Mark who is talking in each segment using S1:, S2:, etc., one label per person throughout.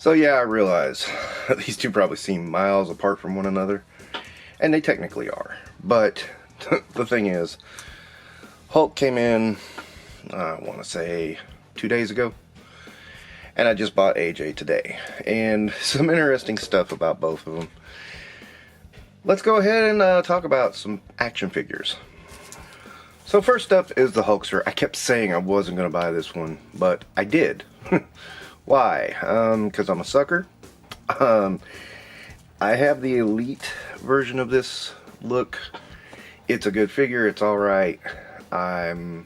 S1: So yeah, I realize these two probably seem miles apart from one another, and they technically are. But the thing is, Hulk came in, I want to say 2 days ago, and I just bought AJ today. And some interesting stuff about both of them. Let's go ahead and talk about some action figures. So first up is the Hulkster. I kept saying I wasn't going to buy this one, but I did. Why? Because I'm a sucker. I have the Elite version of this look. It's a good figure. It's alright. I'm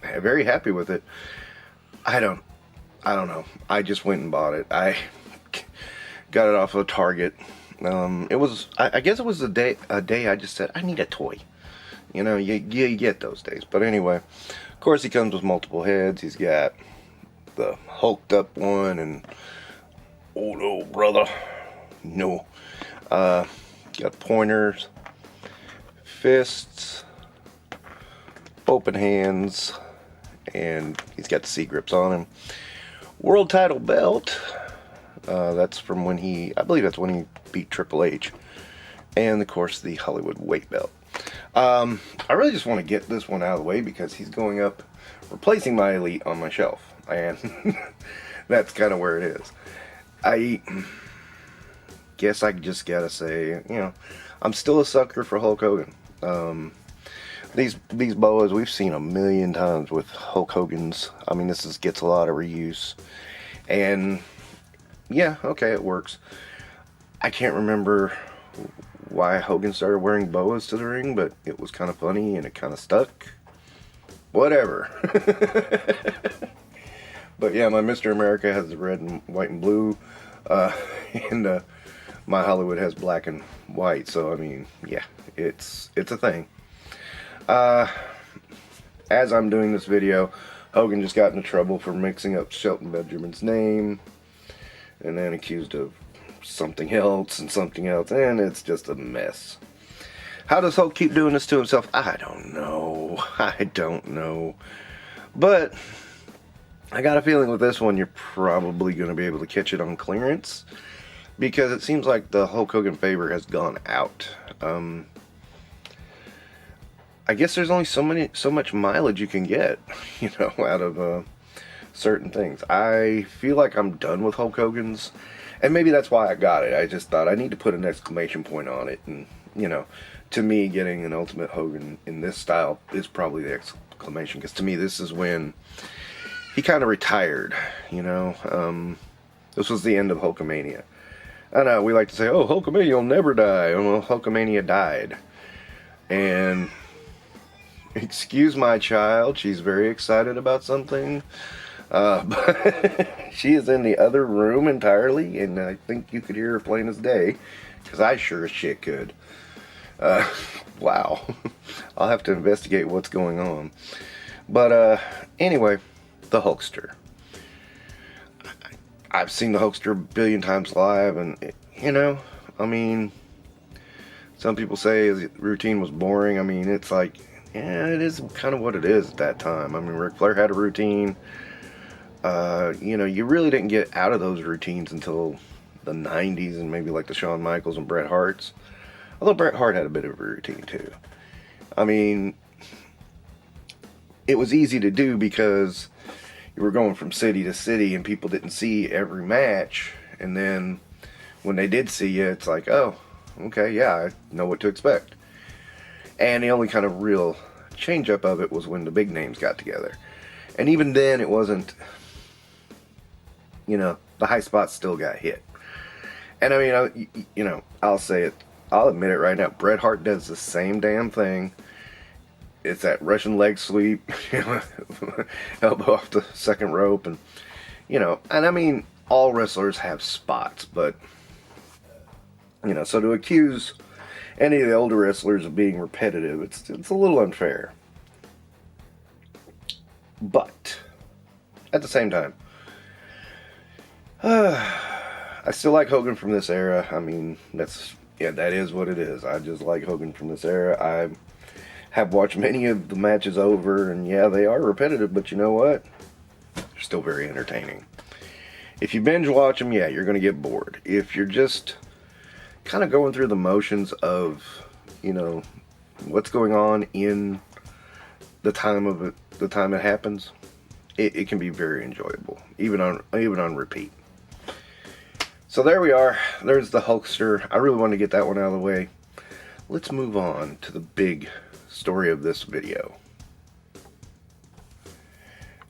S1: very happy with it. I don't know. I just went and bought it. I got it off of Target. It was, I guess it was a day I just said, I need a toy. You know, you get those days. But anyway, of course he comes with multiple heads. He's got the hulked up one and, oh no, brother. No. Got pointers, fists, open hands, and he's got the C-grips on him. World title belt. That's from when I believe that's when he beat Triple H. And of course the Hollywood weight belt. I really just want to get this one out of the way because he's going up, replacing my Elite on my shelf. And that's kind of where it is. I guess I just gotta say, you know, I'm still a sucker for Hulk Hogan. These boas, we've seen a million times with Hulk Hogan's. I mean, this gets a lot of reuse. And yeah, okay, it works. I can't remember why Hogan started wearing boas to the ring, but it was kind of funny and it kind of stuck. Whatever. But yeah, my Mr. America has the red and white and blue, and my Hollywood has black and white. So I mean, yeah, it's a thing. As I'm doing this video, Hogan just got into trouble for mixing up Shelton Benjamin's name, and then accused of something else, and it's just a mess. How does Hulk keep doing this to himself? I don't know. But I got a feeling with this one you're probably going to be able to catch it on clearance, because it seems like the Hulk Hogan favor has gone out. I guess there's only so much mileage you can get, you know, out of certain things. I feel like I'm done with Hulk Hogan's, and maybe that's why I got it. I just thought I need to put an exclamation point on it, and you know, to me, getting an Ultimate Hogan in this style is probably the exclamation, because to me, this is when he kind of retired. You know, this was the end of Hulkamania. I know we like to say, "Oh, Hulkamania will never die." Well, Hulkamania died, and excuse my child, she's very excited about something. But she is in the other room entirely, and I think you could hear her plain as day, because I sure as shit could. Wow. I'll have to investigate what's going on. But anyway, the Hulkster. I've seen the Hulkster a billion times live, and you know, I mean, some people say his routine was boring. I mean, it's like, yeah, it is kind of what it is at that time. I mean, Ric Flair had a routine. You know, you really didn't get out of those routines until the 90s, and maybe like the Shawn Michaels and Bret Harts. Although Bret Hart had a bit of a routine too. I mean, it was easy to do because you were going from city to city and people didn't see every match. And then when they did see you, it's like, oh, okay, yeah, I know what to expect. And the only kind of real change up of it was when the big names got together. And even then, it wasn't, you know, the high spots still got hit. And I mean, you know, I'll say it, I'll admit it right now, Bret Hart does the same damn thing. It's that Russian leg sweep, you know, elbow off the second rope, and, you know, and I mean, all wrestlers have spots, but, you know, so to accuse any of the older wrestlers of being repetitive, it's a little unfair. But at the same time, I still like Hogan from this era. I mean, that is what it is. I just like Hogan from this era. I have watched many of the matches over, and yeah, they are repetitive, but you know what? They're still very entertaining. If you binge watch them, yeah, you're going to get bored. If you're just kind of going through the motions of, you know, what's going on in the time of it, the time it happens, it can be very enjoyable, even on repeat. So there we are. There's the Hulkster. I really wanted to get that one out of the way. Let's move on to the big story of this video.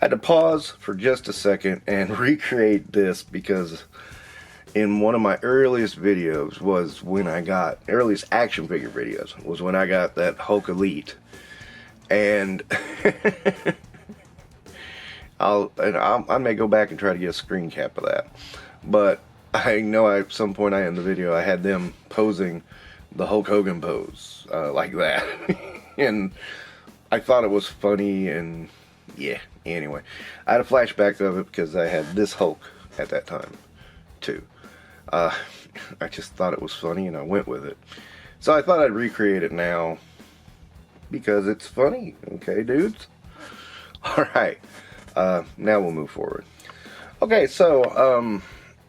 S1: I had to pause for just a second and recreate this because in one of my earliest videos was when I got, earliest action figure videos, was when I got that Hulk Elite. And I may go back and try to get a screen cap of that. But I know at some point in the video I had them posing the Hulk Hogan pose like that. And I thought it was funny, and yeah, anyway. I had a flashback of it because I had this Hulk at that time too. I just thought it was funny and I went with it. So I thought I'd recreate it now because it's funny. Okay, dudes? Alright, now we'll move forward. Okay, so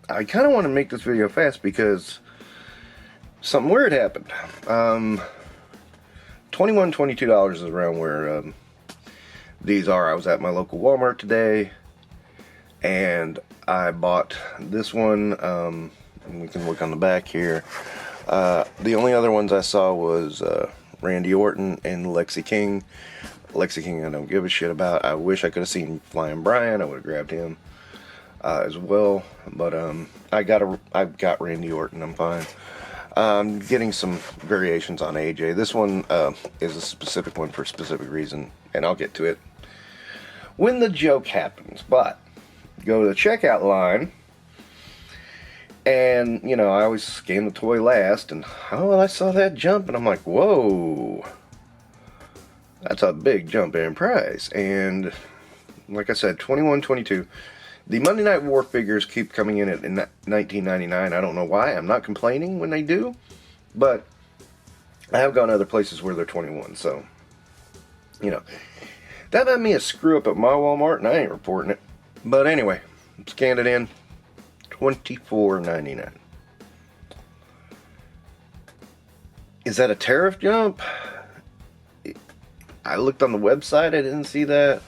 S1: I kind of want to make this video fast because something weird happened. $21, $22 is around where these are. I was at my local Walmart today and I bought this one. And we can look on the back here. The only other ones I saw was Randy Orton and Lexi King. Lexi King I don't give a shit about. I wish I could have seen Flying Brian. I would have grabbed him as well. But I've got Randy Orton. I'm fine. I'm getting some variations on AJ. This one is a specific one for a specific reason, and I'll get to it when the joke happens. But go to the checkout line, and you know I always scan the toy last, and oh, I saw that jump, and I'm like, whoa, that's a big jump in price. And like I said, 21, 22. The Monday Night War figures keep coming in at $19.99. I don't know why. I'm not complaining when they do, but I have gone other places where they're 21. So, you know, that might be a screw up at my Walmart, and I ain't reporting it. But anyway, scanned it in, $24.99. Is that a tariff jump? I looked on the website. I didn't see that.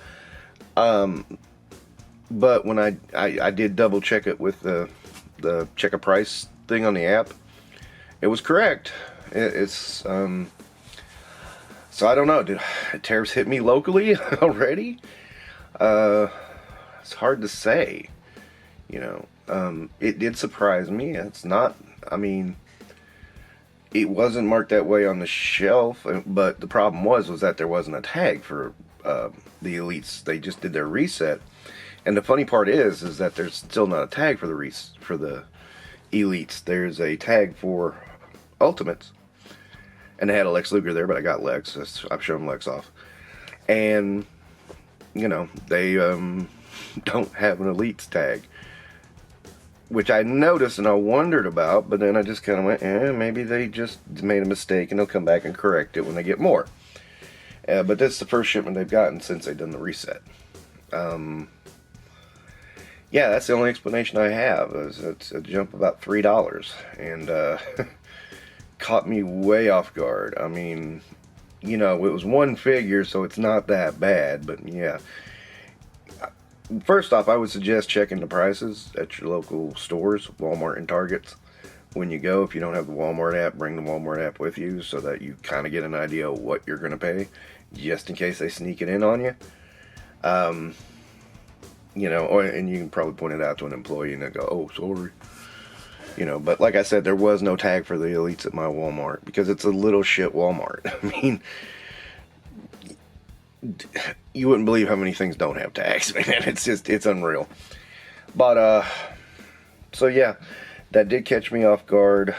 S1: But when I did double check it with the check a price thing on the app, it was correct. It's so I don't know. Did tariffs hit me locally already? It's hard to say. You know, it did surprise me. It's not. I mean, it wasn't marked that way on the shelf. But the problem was that there wasn't a tag for the Elites. They just did their reset. And the funny part is that there's still not a tag for the Elites. There's a tag for Ultimates, and they had a Lex Luger there, but I got Lex. I've shown Lex off, and you know they don't have an Elites tag, which I noticed and I wondered about. But then I just kind of went, maybe they just made a mistake, and they'll come back and correct it when they get more. But this is the first shipment they've gotten since they've done the reset. Yeah, that's the only explanation I have. It's a jump about $3, and caught me way off guard. I mean, you know, it was one figure, so it's not that bad. But yeah, first off, I would suggest checking the prices at your local stores, Walmart and Targets. When you go, if you don't have the Walmart app, bring the Walmart app with you so that you kind of get an idea of what you're going to pay, just in case they sneak it in on you. You know, and you can probably point it out to an employee and they'll go, oh, sorry. You know, but like I said, there was no tag for the Elites at my Walmart because it's a little shit Walmart. I mean, you wouldn't believe how many things don't have tags, man. It's unreal. But, so yeah, that did catch me off guard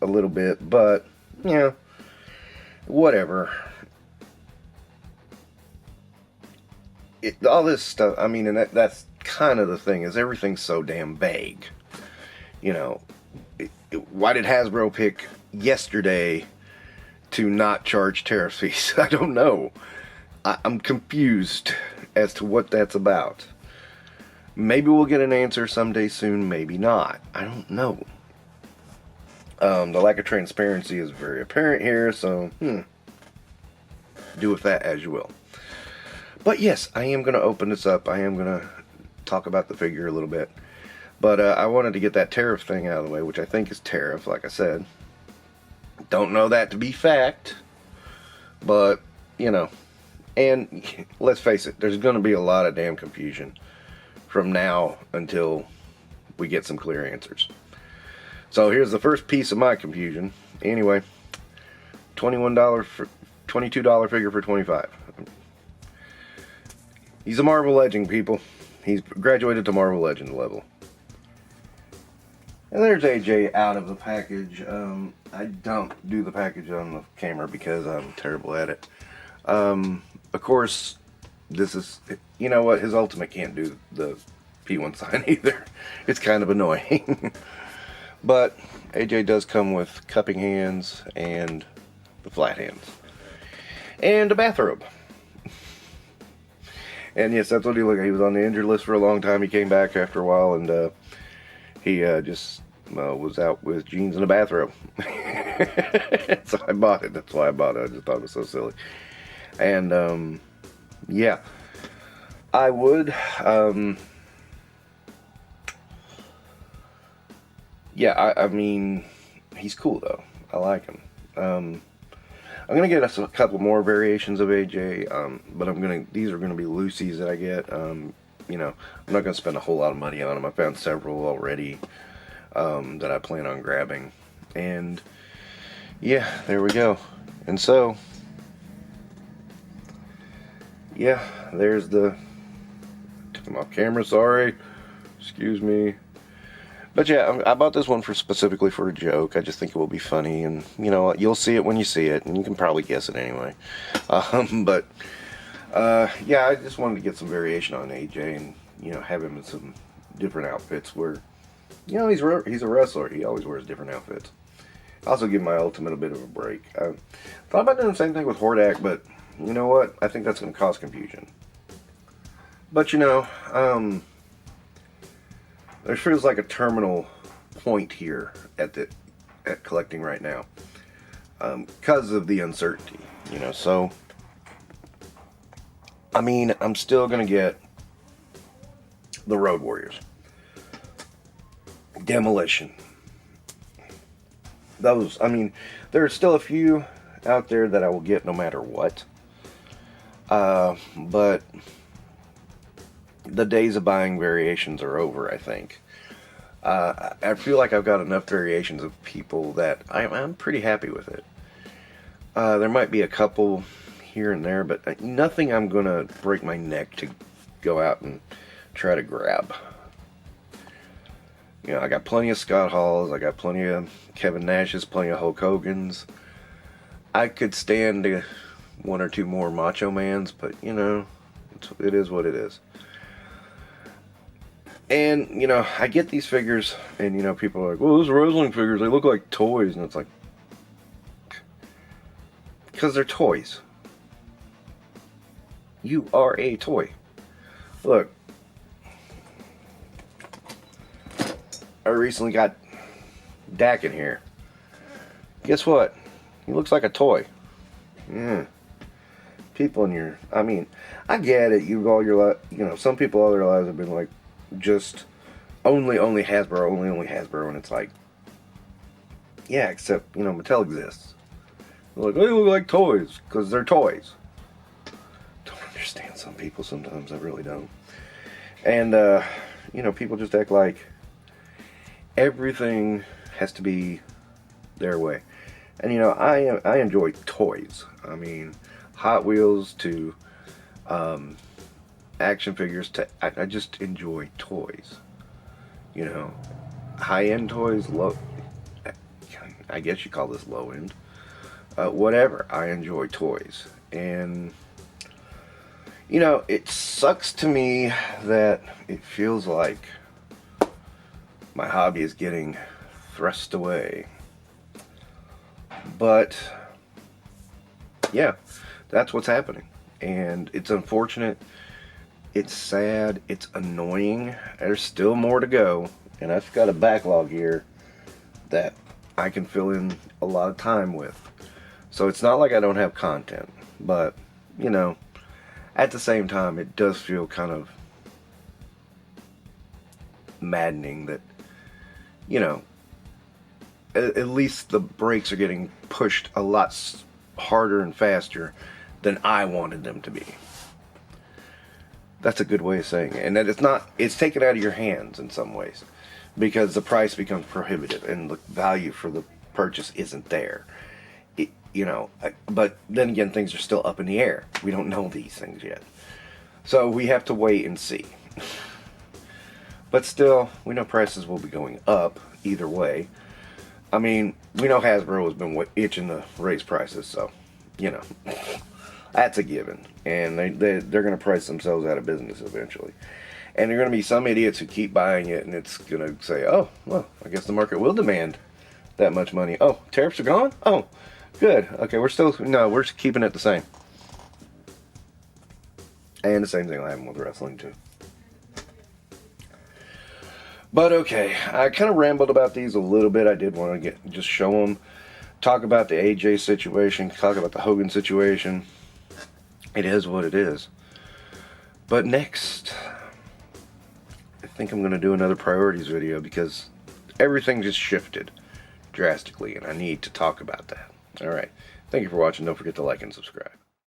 S1: a little bit, but, yeah, whatever. All this stuff, I mean, and that's kind of the thing, is everything's so damn vague. You know, why did Hasbro pick yesterday to not charge tariff fees? I don't know. I'm confused as to what that's about. Maybe we'll get an answer someday soon, maybe not. I don't know. The lack of transparency is very apparent here, so do with that as you will. But yes, I am going to open this up. I am going to talk about the figure a little bit. But I wanted to get that tariff thing out of the way, which I think is tariff, like I said. Don't know that to be fact, but, you know. And let's face it, there's going to be a lot of damn confusion from now until we get some clear answers. So here's the first piece of my confusion. Anyway, $22 figure for $25. He's a Marvel Legend, people. He's graduated to Marvel Legend level. And there's AJ out of the package. I don't do the package on the camera because I'm terrible at it. Of course, this is, you know what, his Ultimate can't do the P1 sign either. It's kind of annoying. But AJ does come with cupping hands and the flat hands. And a bathrobe. And yes, that's what he looked like. He was on the injured list for a long time. He came back after a while, and he just was out with jeans and a bathrobe. So I bought it. That's why I bought it. I just thought it was so silly. And yeah, I would. Yeah, I mean, he's cool though. I like him. I'm gonna get us a couple more variations of AJ, but these are gonna be loosies that I get. You know, I'm not gonna spend a whole lot of money on them. I found several already that I plan on grabbing, and yeah, there we go. And so, yeah, there's the. Took him off camera. Sorry, excuse me. But yeah, I bought this one specifically for a joke. I just think it will be funny, and you know, you'll see it when you see it, and you can probably guess it anyway. But yeah, I just wanted to get some variation on AJ, and you know, have him in some different outfits. Where, you know, he's a wrestler. He always wears different outfits. Also, give my Ultimate a bit of a break. I thought about doing the same thing with Hordak, but you know what? I think that's going to cause confusion. But you know, there feels like a terminal point here at collecting right now, because of the uncertainty, you know. So, I mean, I'm still gonna get the Road Warriors, Demolition. Those, I mean, there are still a few out there that I will get no matter what. But the days of buying variations are over, I think. I feel like I've got enough variations of people that I'm pretty happy with it. There might be a couple here and there, but nothing I'm going to break my neck to go out and try to grab. You know, I got plenty of Scott Halls, I got plenty of Kevin Nash's, plenty of Hulk Hogan's. I could stand one or two more Macho Mans, but you know, it is what it is. And, you know, I get these figures, and, you know, people are like, well, those are wrestling figures, they look like toys. And it's like, because they're toys. You are a toy. Look, I recently got Dak in here. Guess what? He looks like a toy. Yeah. People in your, I mean, I get it. You all your life, you know, some people all their lives have been like, just only Hasbro, only Hasbro, and it's like, yeah, except, you know, Mattel exists. They're like, they look like toys, because they're toys. Don't understand some people sometimes, I really don't. And, you know, people just act like everything has to be their way. And, you know, I enjoy toys. I mean, Hot Wheels to, action figures to, I just enjoy toys. You know, high-end toys, low, I guess you call this low-end. Whatever, I enjoy toys. And, you know, it sucks to me that it feels like my hobby is getting thrust away. But, yeah, that's what's happening. And it's unfortunate. It's sad. It's annoying. There's still more to go. And I've got a backlog here that I can fill in a lot of time with. So it's not like I don't have content. But, you know, at the same time, it does feel kind of maddening that, you know, at least the brakes are getting pushed a lot harder and faster than I wanted them to be. That's a good way of saying it. And that it's taken out of your hands in some ways, because the price becomes prohibitive and the value for the purchase isn't there. You know, but then again, things are still up in the air. We don't know these things yet. So we have to wait and see. But still, we know prices will be going up either way. I mean, we know Hasbro has been itching to raise prices, so, you know, that's a given. And they're going to price themselves out of business eventually. And there are going to be some idiots who keep buying it, and it's going to say, oh, well, I guess the market will demand that much money. Oh, tariffs are gone? Oh, good. Okay, we're keeping it the same. And the same thing will happen with wrestling, too. But okay, I kind of rambled about these a little bit. I did want to just show them, talk about the AJ situation, talk about the Hogan situation. It is what it is. But next, I think I'm going to do another priorities video because everything just shifted drastically and I need to talk about that. Alright, thank you for watching. Don't forget to like and subscribe.